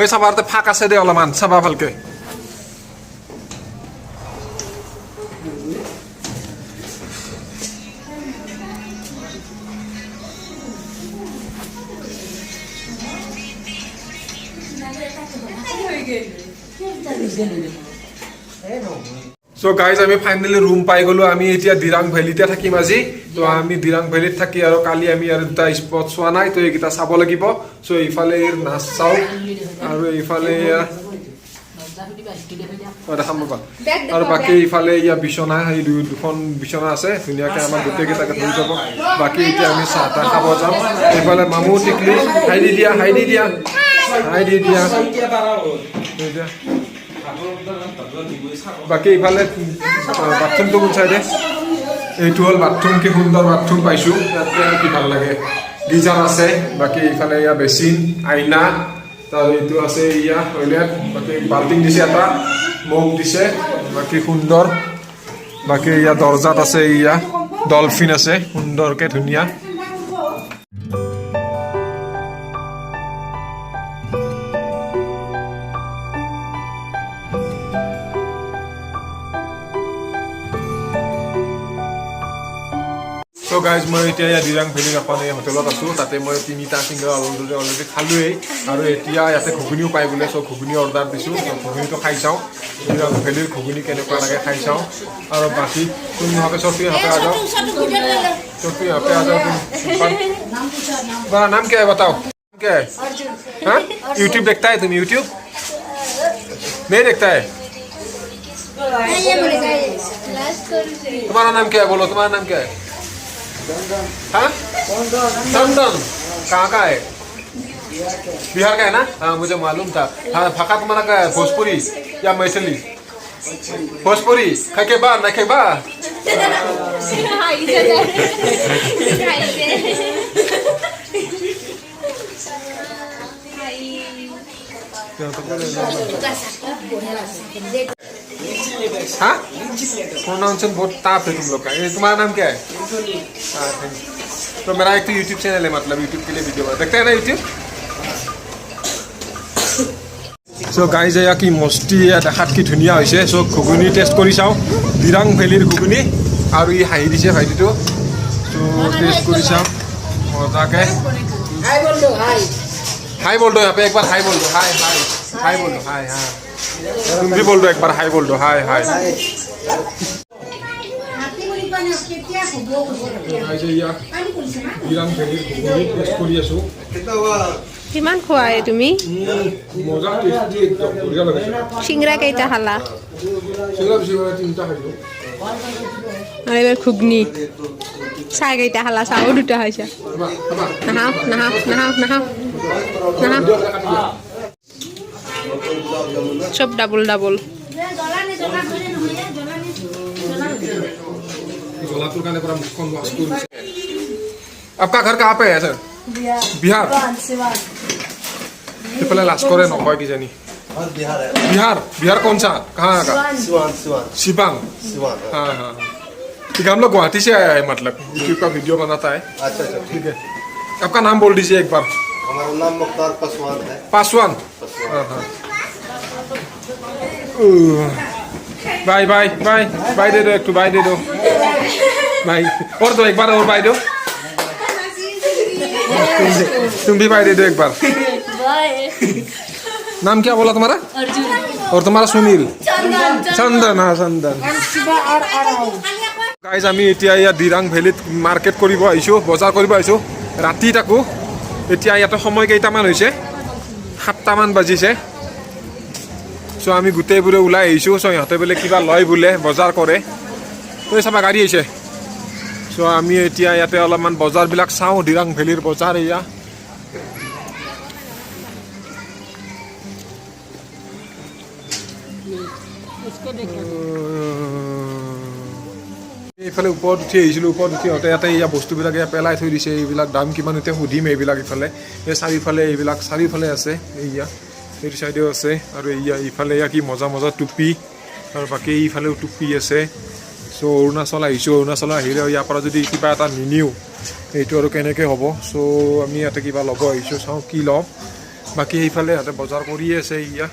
এই চাবাতে ফাঁক আছে দে অলপমান চাবা ভালকে So guys, আমি ফাইনালি রুম পাই গলো আমি এতিয়া দিৰাং ভ্যালিতে থাকিম আজি তো আমি দিৰাং ভ্যালিত থাকি আৰু কালি আমি আৰু দুটা স্পট চোৱা নাই তো এইকেইটা চাব লাগিব সো ইফালে নাচ চাও আৰু ইফালে আৰু বাকি ইফালে ইয়া বিছনা এই দুখন বিছনা আছে ধুনীয়াকে আমাৰ গোটেইকেইটাকে ধৰি যাব বাকি এতিয়া আমি চাহটা খাব যাম ইফালে মামু টিকলি হাই দি দিয়া বাকি ইফালে বাথৰুমটো কোন চাইডে এইটো হ'ল বাথৰুম কি সুন্দৰ বাথৰুম পাইছো ইয়াতে কি ভাল লাগে গিজাৰ আছে বাকি ইফালে ইয়া বেচিন আইনা তাৰ এইটো আছে ইয়া টয়লেট বাকি বাল্টিং দিছে এটা মগ দিছে বাকি সুন্দৰ বাকি ইয়া দৰজাত আছে ইয়া ডলফিন আছে সুন্দৰকে ধুনীয়া So guys, মই এতিয়া দিৰাং ভেলী এখন এই হোটেলত আছো তাতে মই তিনিটা সিংগল অলৰেডি খালোৱেই আৰু এতিয়া ইয়াতে ঘুগুনিও পাই বোলে সো ঘুগুনি অৰ্ডাৰ দিছো ঘুগুনিটো খাই চাওঁ দিৰাং ভেলীৰ ঘুগুনি কেনেকুৱা লাগে খাই চাওঁ আৰু বাকি তুমি यहाँ पे सोफी यहाँ पे आ जाओ सोफी यहाँ पे आ जाओ तुम्हारा नाम क्या है बताओ क्या है हाँ यूट्यूब देखता है तुम यूट्यूब नहीं देखता है तुम्हारा नाम क्या है बोलो तुम्हारा नाम क्या है हाँ चंदन कहाँ का है बिहार का है ना हाँ मुझे मालूम था हाँ भाषा तुम्हारा का है भोजपुरी या मैथिली भोजपुरी खाके बा ना खाके बा हाँ प्रोनाउंसिएशन बहुत टफ है तुम लोग का तुम्हारा नाम क्या है तो मेरा एक तो यूट्यूब चैनल है मतलब यूट्यूब के लिए वीडियो देखते हैं ना यूट्यूब सो गाइज एया कि मस्ती देखात कि धुनिया होइसे सो घुगुनी टेस्ट करि चाও दिराং ভেলীৰ ঘুগুনি আৰু ই হাঁহি দিছে ভাইটিটো সো টেस्ट करि चाও मजाके हाय बोल दो यहाँ पे एक बार हाय बोल दो हाय बोल दो हाय हाँ तुम भी बोल दो एक बार हाय बोल दो हाय কিমান খোৱাই তুমি সিংৰা কেইটা খালা আৰু এবাৰ ঘুগনি চাহ কেইটা খালা চাহো দুটা খাইছা নাহাও চব ডাবল आपका घर कहाँ पे है सर बिहार पहले लास्ट करे नौका की जानी बिहार कौन सा कहाँ का शिवांग हाँ ठीक है हम लोग गुवाहाटी से आया है मतलब यूट्यूब का वीडियो बनाता है अच्छा ठीक है आपका नाम बोल दीजिए एक बार हमारा नाम मुख्तार पासवान है पासवान हाँ बाय दे दो एक तो बाय दे दो बाय और दो एक बार और बाय दो तुम भी बाय दे दो एक बार नाम क्या बोला तुम्हारा अर्जुन और तुम्हारा सुनील चंदन हाँ चंदन गाइज আমি এতিয়া ইয়া দিৰাং ভেলীত মাৰ্কেট কৰিব আহিছো বজাৰ কৰিব আহিছো ৰাতি তাকো এতিয়া ইয়াতে সময় কেইটামান হৈছে 7টা মান বাজিছে সো আমি গোটেইবোৰে ওলাই আহিছো সো ইহঁতে বোলে কিবা লয় বোলে বজাৰ কৰে তই চাবা গাড়ী আহিছে সো আমি এতিয়া ইয়াতে অলপমান বজাৰবিলাক চাওঁ দিৰাং ভেলীৰ বজাৰ এয়া এইফালে ওপৰত উঠি আহিছিলোঁ ওপৰত উঠি ইয়াতে এয়া বস্তুবিলাক এয়া পেলাই থৈ দিছে এইবিলাক দাম কিমান এতিয়া সুধিম এইবিলাক ইফালে এই চাৰিওফালে এইবিলাক চাৰিওফালে আছে এয়া এইটো চাইডেও আছে আৰু এয়া ইফালে এয়া কি মজা মজা টুপি আৰু বাকী এইফালেও টুপি আছে সো অৰুণাচল আহিছোঁ অৰুণাচল আহিলে ইয়াৰ পৰা যদি কিবা এটা নিনিওঁ এইটো আৰু কেনেকৈ হ'ব সো আমি ইয়াতে কিবা ল'ব আহিছোঁ চাওঁ কি ল'ম বাকী এইফালে সিহঁতে বজাৰ কৰি আছে ইয়া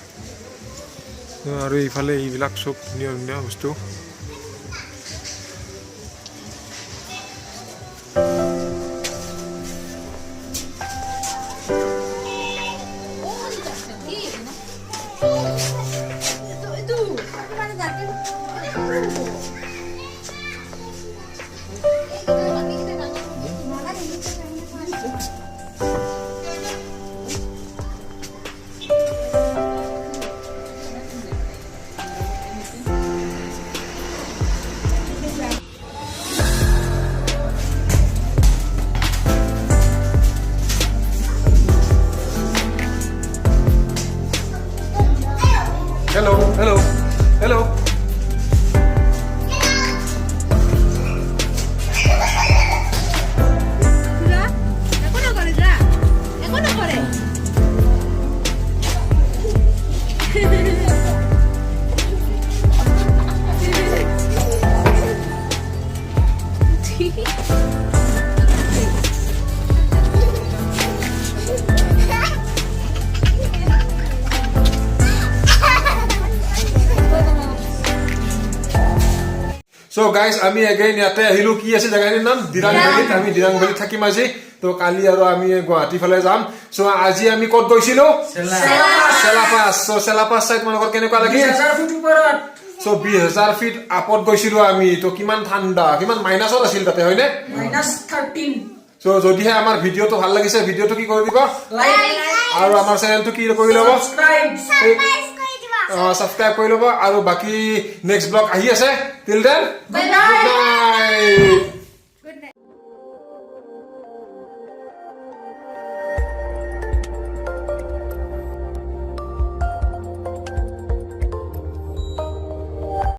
আৰু এইফালে এইবিলাক চব ধুনীয়া ধুনীয়া বস্তু Hello, hello, hello. So guys, আমি again ইয়াতে আহিলো কি আছে জাগাৰ নাম দিৰাং ভেলীত আমি দিৰাং ভেলীত থাকিম আজি তো কালি আৰু আমি গুৱাহাটী ফালে যাম সো আজি আমি ক'ত গৈছিলো চেলাপাস সো চেলাপাস সাইড মনকৰ কেনেকুৱা লাগি 20,000 ফুট ওপৰত সো 20,000 ফিট আপত গৈছিলো আমি তো কিমান ঠাণ্ডা কিমান মাইনাছত আছিল তাতে হয়নে -13 সো যদিহে আমাৰ ভিডিওটো ভাল লাগিছে ভিডিওটো কি কৰি দিব লাইক আৰু আমাৰ চেনেলটো কি কৰি ল'ব সাবস্ক্ৰাইব সাবস্ক্ৰাইব কৰি ল'ব আৰু বাকি নেক্সট ব্লগ আহি আছে টিল দেন বাই বাই